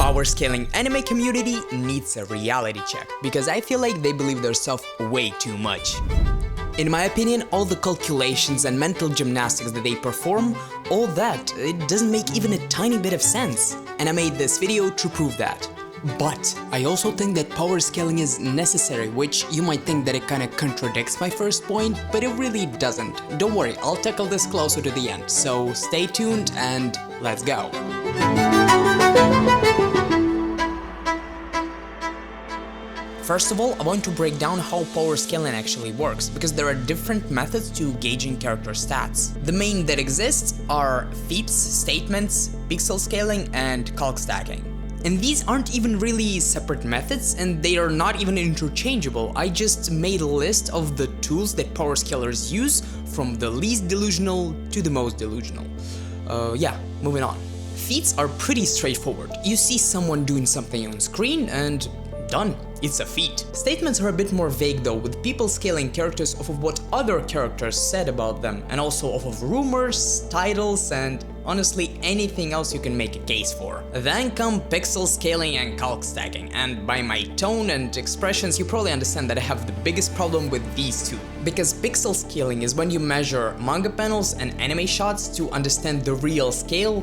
power scaling anime community needs a reality check, because I feel like they believe their stuff way too much. In my opinion, all the calculations and mental gymnastics that they perform, all that, it doesn't make even a tiny bit of sense. And I made this video to prove that. But I also think that power scaling is necessary, which you might think that it kinda contradicts my first point, but it really doesn't. Don't worry, I'll tackle this closer to the end, so stay tuned and let's go. First of all, I want to break down how power scaling actually works, because there are different methods to gauging character stats. The main that exists are feats, statements, pixel scaling, and calc stacking. And these aren't even really separate methods, and they are not even interchangeable. I just made a list of the tools that power scalers use, from the least delusional to the most delusional. Moving on. Feats are pretty straightforward. You see someone doing something on screen and done. It's a feat. Statements are a bit more vague though, with people scaling characters off of what other characters said about them, and also off of rumors, titles, and honestly anything else you can make a case for. Then come pixel scaling and calc stacking, and by my tone and expressions you probably understand that I have the biggest problem with these two. Because pixel scaling is when you measure manga panels and anime shots to understand the real scale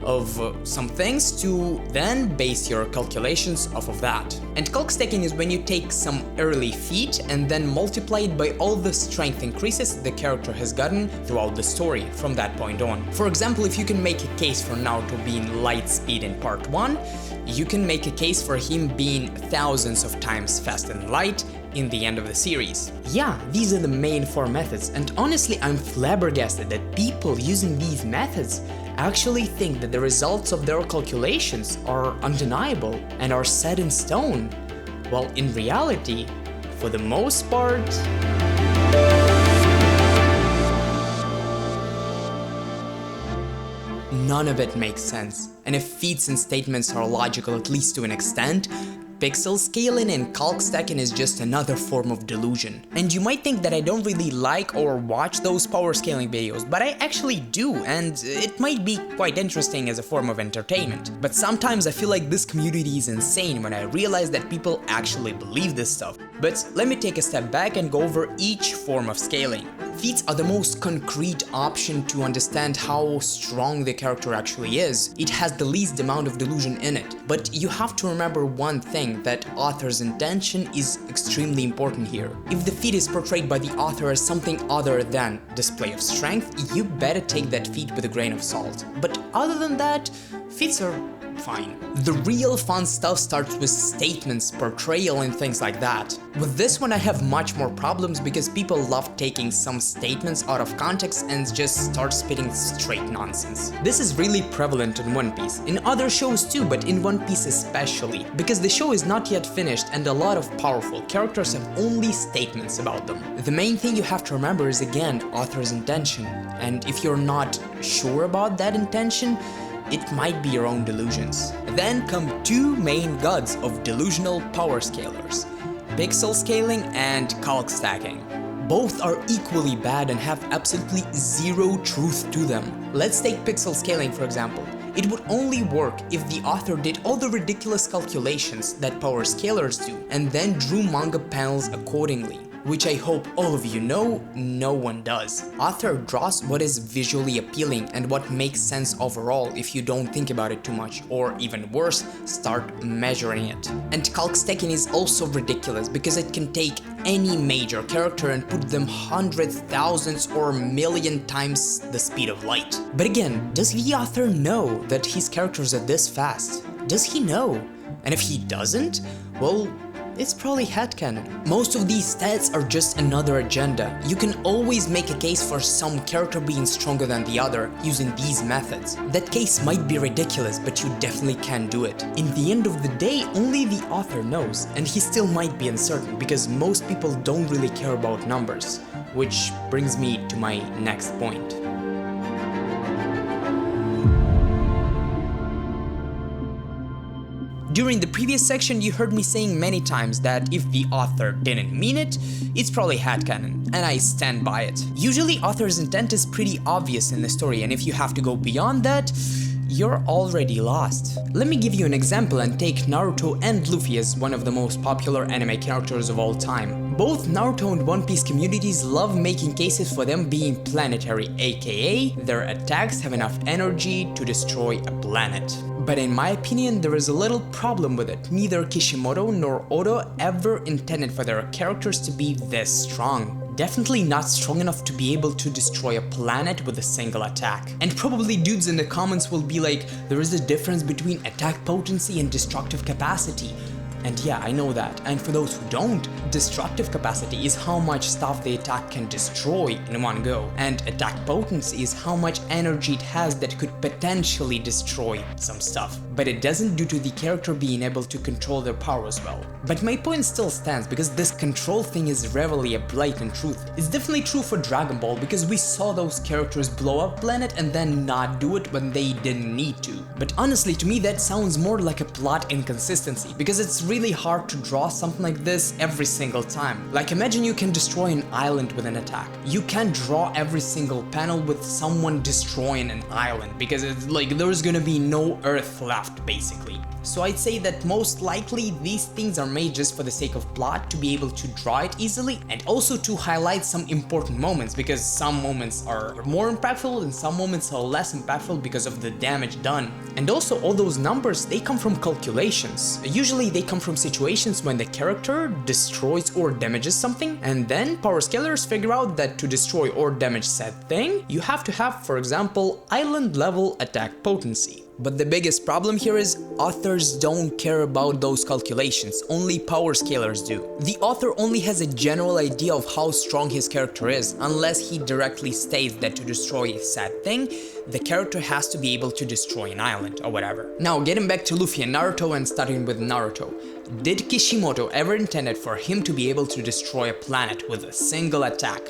of some things, to then base your calculations off of that. And calc stacking is when you take some early feat and then multiply it by all the strength increases the character has gotten throughout the story from that point on. For example, if you can make a case for Naruto being light speed in part 1, you can make a case for him being thousands of times faster than light in the end of the series. Yeah, these are the main 4 methods, and honestly I'm flabbergasted that people using these methods actually think that the results of their calculations are undeniable and are set in stone, while in reality, for the most part, none of it makes sense. And if feats and statements are logical at least to an extent, pixel scaling and calc stacking is just another form of delusion. And you might think that I don't really like or watch those power scaling videos, but I actually do, and it might be quite interesting as a form of entertainment. But sometimes I feel like this community is insane when I realize that people actually believe this stuff. But let me take a step back and go over each form of scaling. Feats are the most concrete option to understand how strong the character actually is. It has the least amount of delusion in it. But you have to remember one thing, that author's intention is extremely important here. If the feat is portrayed by the author as something other than display of strength, you better take that feat with a grain of salt. But other than that, feats are fine. The real fun stuff starts with statements, portrayal, and things like that. With this one I have much more problems, because people love taking some statements out of context and just start spitting straight nonsense. This is really prevalent in One Piece, in other shows too, but in One Piece especially, because the show is not yet finished and a lot of powerful characters have only statements about them. The main thing you have to remember is again author's intention, and if you're not sure about that intention, it might be your own delusions. Then come 2 main gods of delusional power scalers: pixel scaling and calc stacking. Both are equally bad and have absolutely zero truth to them. Let's take pixel scaling for example. It would only work if the author did all the ridiculous calculations that power scalers do and then drew manga panels accordingly, which I hope all of you know no one does. Author draws what is visually appealing and what makes sense overall if you don't think about it too much, or even worse, start measuring it. And calc stacking is also ridiculous because it can take any major character and put them hundreds, thousands, or million times the speed of light. But again, does the author know that his characters are this fast? Does he know? And if he doesn't, well, it's probably headcanon. Most of these stats are just another agenda. You can always make a case for some character being stronger than the other using these methods. That case might be ridiculous, but you definitely can do it. In the end of the day, only the author knows, and he still might be uncertain because most people don't really care about numbers. Which brings me to my next point. During the previous section, you heard me saying many times that if the author didn't mean it, it's probably headcanon, and I stand by it. Usually, author's intent is pretty obvious in the story, and if you have to go beyond that, you're already lost. Let me give you an example and take Naruto and Luffy as one of the most popular anime characters of all time. Both Naruto and One Piece communities love making cases for them being planetary, aka their attacks have enough energy to destroy a planet. But in my opinion, there is a little problem with it. Neither Kishimoto nor Oda ever intended for their characters to be this strong. Definitely not strong enough to be able to destroy a planet with a single attack. And probably dudes in the comments will be like, there is a difference between attack potency and destructive capacity. And yeah, I know that. And for those who don't, destructive capacity is how much stuff the attack can destroy in one go. And attack potency is how much energy it has that could potentially destroy some stuff. But it doesn't due to the character being able to control their power as well. But my point still stands because this control thing is rarely a blatant truth. It's definitely true for Dragon Ball because we saw those characters blow up planet and then not do it when they didn't need to. But honestly, to me that sounds more like a plot inconsistency because it's really hard to draw something like this every single time. Like imagine you can destroy an island with an attack. You can't draw every single panel with someone destroying an island because it's like there's gonna be no earth left basically. So I'd say that most likely these things are made just for the sake of plot to be able to draw it easily and also to highlight some important moments because some moments are more impactful and some moments are less impactful because of the damage done. And also all those numbers, they come from calculations. Usually they come from situations when the character destroys or damages something and then power scalers figure out that to destroy or damage said thing, you have to have, for example, island level attack potency. But the biggest problem here is authors don't care about those calculations, only power scalers do. The author only has a general idea of how strong his character is, unless he directly states that to destroy a said thing, the character has to be able to destroy an island or whatever. Now getting back to Luffy and Naruto and starting with Naruto. Did Kishimoto ever intended for him to be able to destroy a planet with a single attack?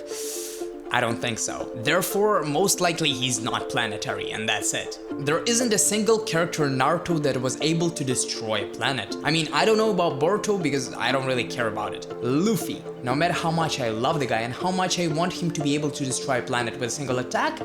I don't think so. Therefore, most likely he's not planetary and that's it. There isn't a single character in Naruto that was able to destroy a planet. I mean, I don't know about Boruto because I don't really care about it. Luffy, no matter how much I love the guy and how much I want him to be able to destroy a planet with a single attack,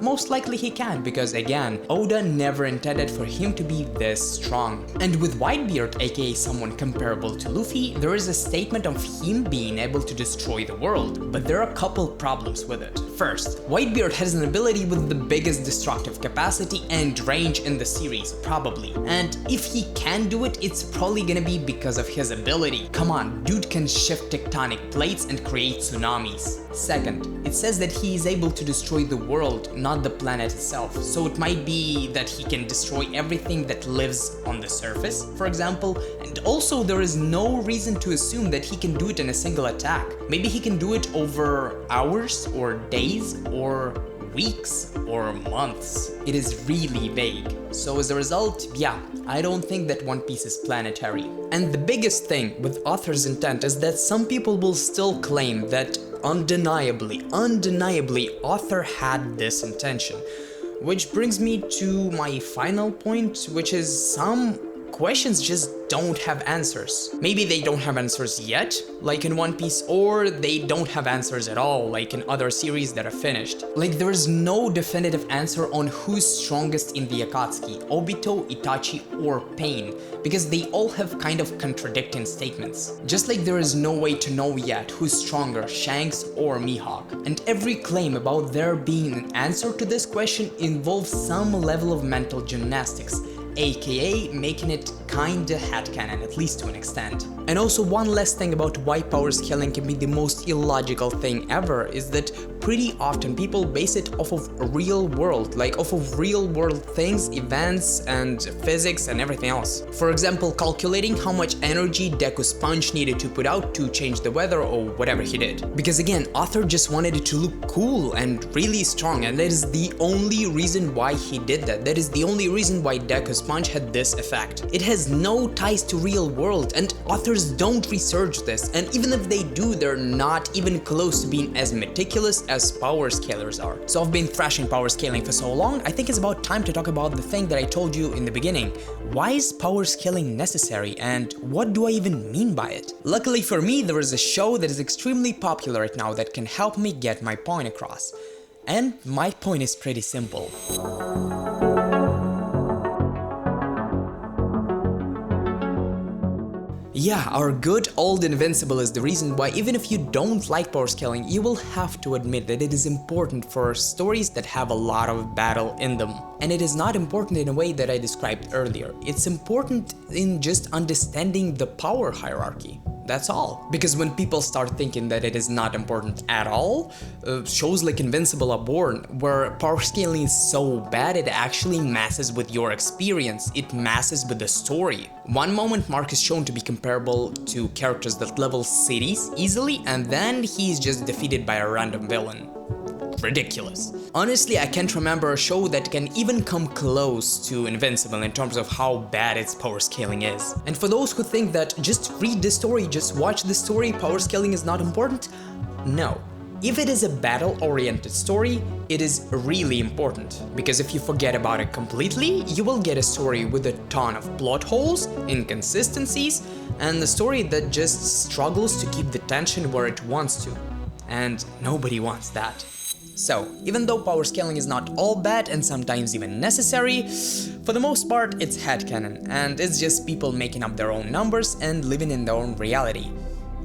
most likely he can because again, Oda never intended for him to be this strong. And with Whitebeard, aka someone comparable to Luffy, there is a statement of him being able to destroy the world, but there are a couple problems with it. First, Whitebeard has an ability with the biggest destructive capacity and range in the series, probably. And if he can do it, it's probably gonna be because of his ability. Come on, dude can shift tectonic plates and create tsunamis. Second, it says that he is able to destroy the world, not the planet itself. So it might be that he can destroy everything that lives on the surface, for example. And also there is no reason to assume that he can do it in a single attack. Maybe he can do it over hours or days or weeks or months. It is really vague. So as a result, yeah, I don't think that One Piece is planetary. And the biggest thing with author's intent is that some people will still claim that undeniably, author had this intention. Which brings me to my final point, which is some questions just don't have answers. Maybe they don't have answers yet, like in One Piece, or they don't have answers at all, like in other series that are finished. Like there is no definitive answer on who's strongest in the Akatsuki, Obito, Itachi, or Pain, because they all have kind of contradicting statements. Just like there is no way to know yet who's stronger, Shanks or Mihawk. And every claim about there being an answer to this question involves some level of mental gymnastics, aka making it kinda headcanon, at least to an extent. And also one last thing about why power scaling can be the most illogical thing ever is that pretty often people base it off of real world, like off of real world things, events and physics and everything else. For example, calculating how much energy Deku Sponge needed to put out to change the weather or whatever he did. Because again, author just wanted it to look cool and really strong, and that is the only reason why he did that. That is the only reason why Deku Sponge had this effect. It has no ties to real world, and authors don't research this, and even if they do, they're not even close to being as meticulous as power scalers are. So I've been thrashing power scaling for so long, I think it's about time to talk about the thing that I told you in the beginning. Why is power scaling necessary, and what do I even mean by it? Luckily for me, there is a show that is extremely popular right now that can help me get my point across. And my point is pretty simple. Yeah, our good old Invincible is the reason why even if you don't like power scaling, you will have to admit that it is important for stories that have a lot of battle in them. And it is not important in a way that I described earlier. It's important in just understanding the power hierarchy. That's all. Because when people start thinking that it is not important at all, shows like Invincible are born, where power scaling is so bad it actually messes with your experience, it messes with the story. One moment Mark is shown to be comparable to characters that level cities easily, and then he's just defeated by a random villain. Ridiculous. Honestly, I can't remember a show that can even come close to Invincible in terms of how bad its power scaling is. And for those who think that just read the story, just watch the story, power scaling is not important, no. If it is a battle-oriented story, it is really important, because if you forget about it completely, you will get a story with a ton of plot holes, inconsistencies, and a story that just struggles to keep the tension where it wants to. And nobody wants that. So, even though power scaling is not all bad and sometimes even necessary, for the most part it's headcanon, and it's just people making up their own numbers and living in their own reality.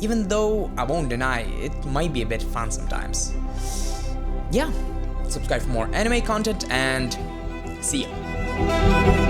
Even though, I won't deny, it might be a bit fun sometimes. Yeah, subscribe for more anime content and see ya.